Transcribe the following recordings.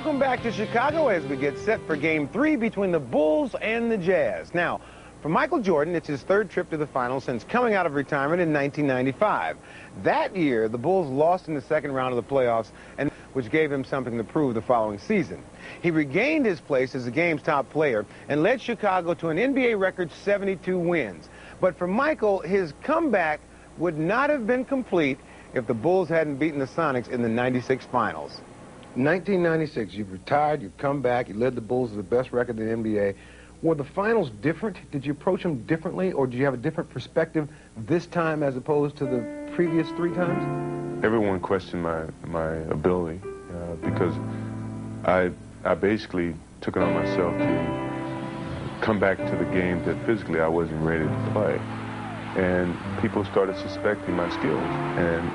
Welcome back to Chicago as we get set for Game 3 between the Bulls and the Jazz. Now, for Michael Jordan, it's his third trip to the finals since coming out of retirement in 1995. That year, the Bulls lost in the second round of the playoffs, which gave him something to prove the following season. He regained his place as the game's top player and led Chicago to an NBA record 72 wins. But for Michael, his comeback would not have been complete if the Bulls hadn't beaten the Sonics in the '96 finals. 1996, you've retired, you've come back, you led the Bulls to the best record in the NBA. Were the finals different? Did you approach them differently, or did you have a different perspective this time as opposed to the previous three times? Everyone questioned my ability because I basically took it on myself to come back to the game that physically I wasn't ready to play. And people started suspecting my skills, and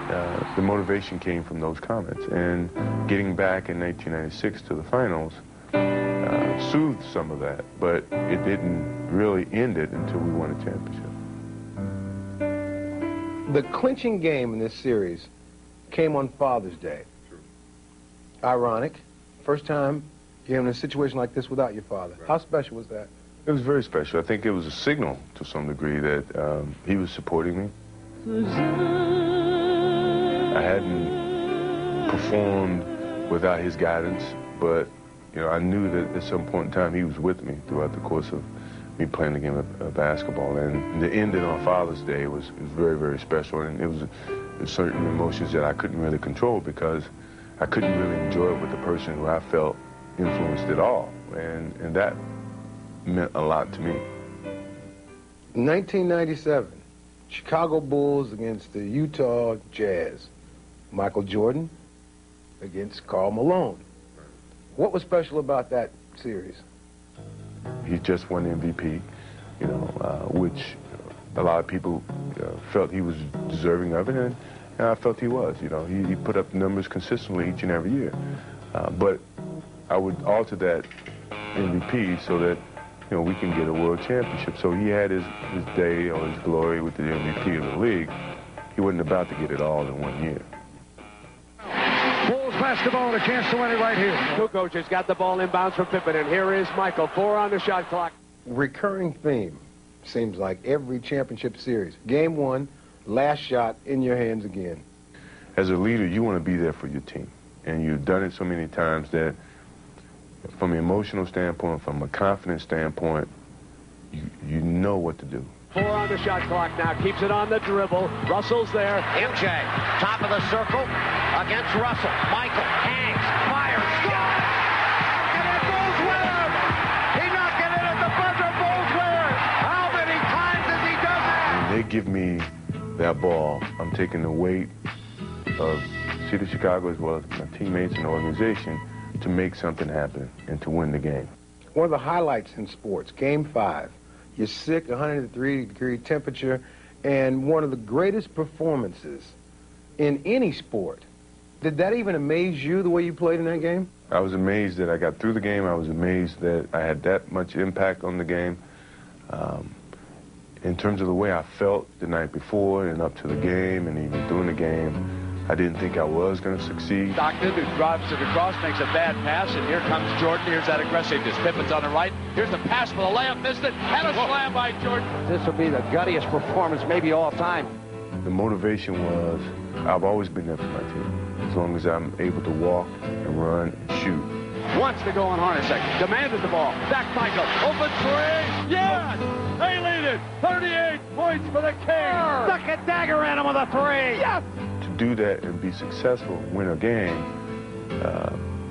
the motivation came from those comments. And getting back in 1996 to the finals soothed some of that, but it didn't really end it until we won a championship. The clinching game in this series came on Father's Day. True. Ironic. First time you're in a situation like this without your father. Right. How special was that? It was very special. I think it was a signal to some degree that he was supporting me. I hadn't performed without his guidance, but you know, I knew that at some point in time he was with me throughout the course of me playing the game of basketball. And to end it on Father's Day was very, very special. And it was certain emotions that I couldn't really control because I couldn't really enjoy it with the person who I felt influenced it all. And that meant a lot to me. 1997, Chicago Bulls against the Utah Jazz. Michael Jordan against Karl Malone. What was special about that series? He just won MVP, you know, which a lot of people felt he was deserving of it, and I felt he was. You know, he put up numbers consistently each and every year. But I would alter that MVP so that, you know, we can get a world championship. So he had his day or his glory with the MVP of the league. He wasn't about to get it all in 1 year. Bulls basketball and a chance to win it right here. Kukoc has got the ball inbounds from Pippen, and here is Michael. 4 on the shot clock. Recurring theme, seems like every championship series. Game 1, last shot in your hands again. As a leader, you want to be there for your team. And you've done it so many times that from an emotional standpoint, from a confidence standpoint, you know what to do. 4 on the shot clock now. Keeps it on the dribble. Russell's there. MJ, top of the circle against Russell. Michael hangs, fires, scores! And it Bulls win! He knocked it in at the buzzer. Bulls win! How many times has he done that? When they give me that ball, I'm taking the weight of the city of Chicago as well as my teammates and the organization to make something happen and to win the game. One of the highlights in sports, Game 5. You're sick, 103-degree temperature, and one of the greatest performances in any sport. Did that even amaze you, the way you played in that game? I was amazed that I got through the game. I was amazed that I had that much impact on the game. In terms of the way I felt the night before and up to the game and even during the game, I didn't think I was going to succeed. Stockton, who drives it across, makes a bad pass, and here comes Jordan. Here's that aggressiveness. Pippen's on the right. Here's the pass for the layup. Missed it. And a slam by Jordan. This will be the guttiest performance maybe all time. The motivation was I've always been there for my team. As long as I'm able to walk and run and shoot. Wants to go on Hornacek. Demanded the ball. Back Michael. Open 3. Yes! They lead it. 38 points for the Kings. Stuck a dagger at him with a 3. Yes! To do that and be successful, win a game,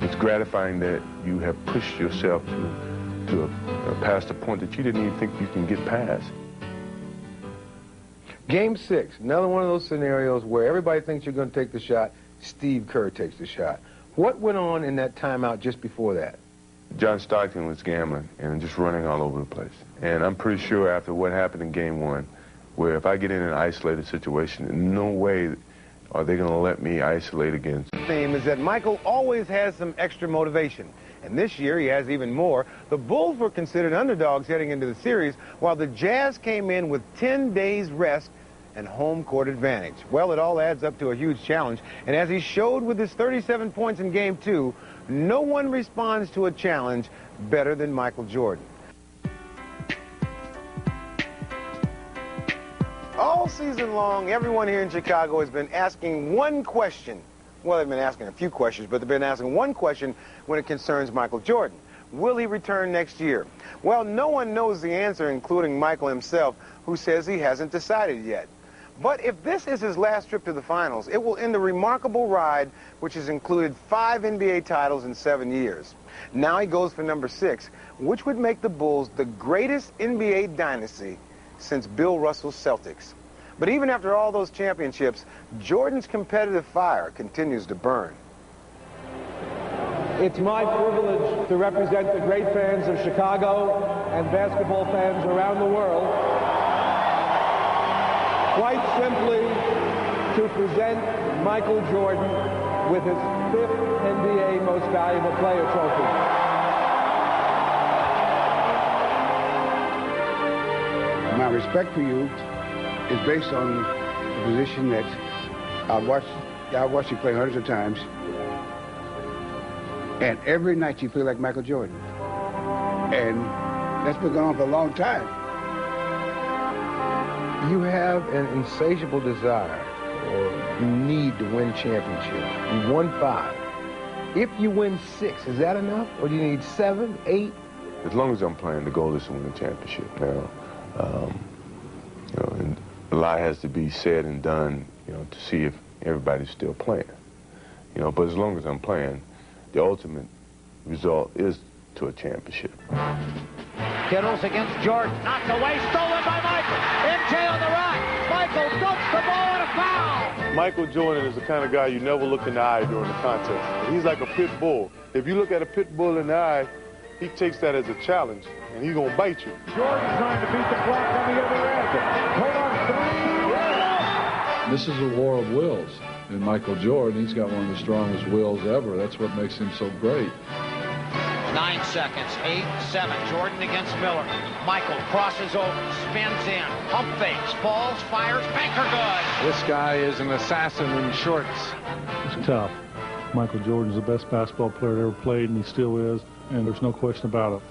it's gratifying that you have pushed yourself to past a point that you didn't even think you can get past. Game 6, another one of those scenarios where everybody thinks you're going to take the shot. Steve Kerr takes the shot. What went on in that timeout just before that? John Stockton was gambling and just running all over the place. And I'm pretty sure after what happened in Game 1, where if I get in an isolated situation, no way are they going to let me isolate against. The theme is that Michael always has some extra motivation. And this year he has even more. The Bulls were considered underdogs heading into the series, while the Jazz came in with 10 days rest and home court advantage. Well, it all adds up to a huge challenge. And as he showed with his 37 points in Game 2, no one responds to a challenge better than Michael Jordan. All season long, everyone here in Chicago has been asking one question. Well, they've been asking a few questions, but they've been asking one question when it concerns Michael Jordan. Will he return next year? Well, no one knows the answer, including Michael himself, who says he hasn't decided yet. But if this is his last trip to the finals, it will end a remarkable ride which has included 5 NBA titles in 7 years. Now he goes for number 6, which would make the Bulls the greatest NBA dynasty since Bill Russell's Celtics. But even after all those championships, Jordan's competitive fire continues to burn. It's my privilege to represent the great fans of Chicago and basketball fans around the world, quite simply to present Michael Jordan with his 5th NBA Most Valuable Player trophy. My respect for you is based on the position that I've watched you play hundreds of times, and every night you play like Michael Jordan. And that's been going on for a long time. You have an insatiable desire or need to win championships. You won 5. If you win 6, is that enough? Or do you need 7, 8? As long as I'm playing, the goal is to win the championship. Now, and a lot has to be said and done, to see if everybody's still playing. But as long as I'm playing, the ultimate result is to a championship. Kittles against Jordan, knocked away, stolen by Michael. MJ on the right. Michael dumps the ball and a foul. Michael Jordan is the kind of guy you never look in the eye during the contest. He's like a pit bull. If you look at a pit bull in the eye, he takes that as a challenge, and he's going to bite you. Jordan trying to beat the clock on the other end. Hold on, 3. Yeah. This is a war of wills. And Michael Jordan, he's got one of the strongest wills ever. That's what makes him so great. 9 seconds, 8, 7. Jordan against Miller. Michael crosses over, spins in, pump fakes, falls, fires, banker good. This guy is an assassin in shorts. It's tough. Michael Jordan's the best basketball player that ever played, and he still is, and there's no question about it.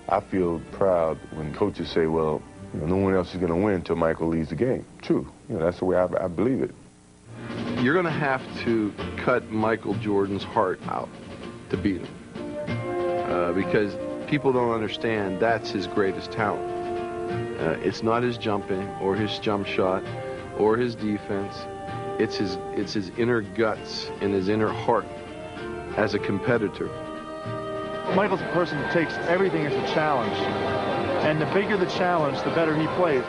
I feel proud when coaches say, well, no one else is going to win until Michael leaves the game. True. That's the way I believe it. You're going to have to cut Michael Jordan's heart out to beat him. Because people don't understand that's his greatest talent. It's not his jumping or his jump shot or his defense. It's his inner guts and his inner heart as a competitor. Michael's a person that takes everything as a challenge. And the bigger the challenge, the better he plays.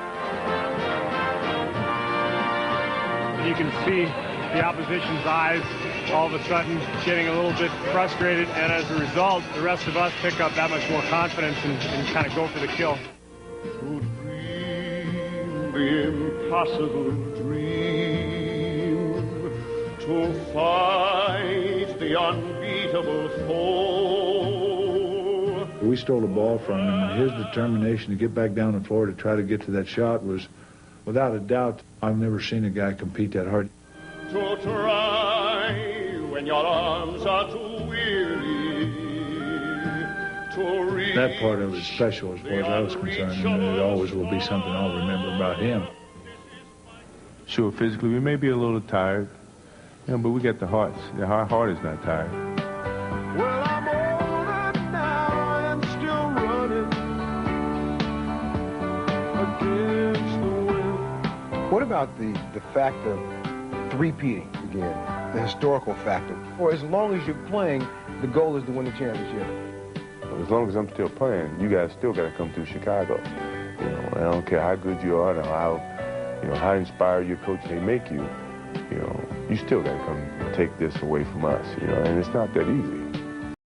You can see the opposition's eyes all of a sudden getting a little bit frustrated, and as a result, the rest of us pick up that much more confidence and kind of go for the kill. To dream the impossible dream, to fight the unbeatable foe. We stole the ball from him, and his determination to get back down the floor to try to get to that shot was, without a doubt, I've never seen a guy compete that hard. To try when your arms are too weary, to reach. That part of it is special as far as I was concerned, and it always will be something I'll remember about him. Sure, physically we may be a little tired, but we got the hearts. Our heart is not tired. Well, I'm older now and still running against the wind. What about the fact of repeating again, the historical factor? For as long as you're playing, the goal is to win the championship. As long as I'm still playing, you guys still got to come through Chicago. I don't care how good you are, how inspired your coach may make you. You still got to come take this away from us. And it's not that easy.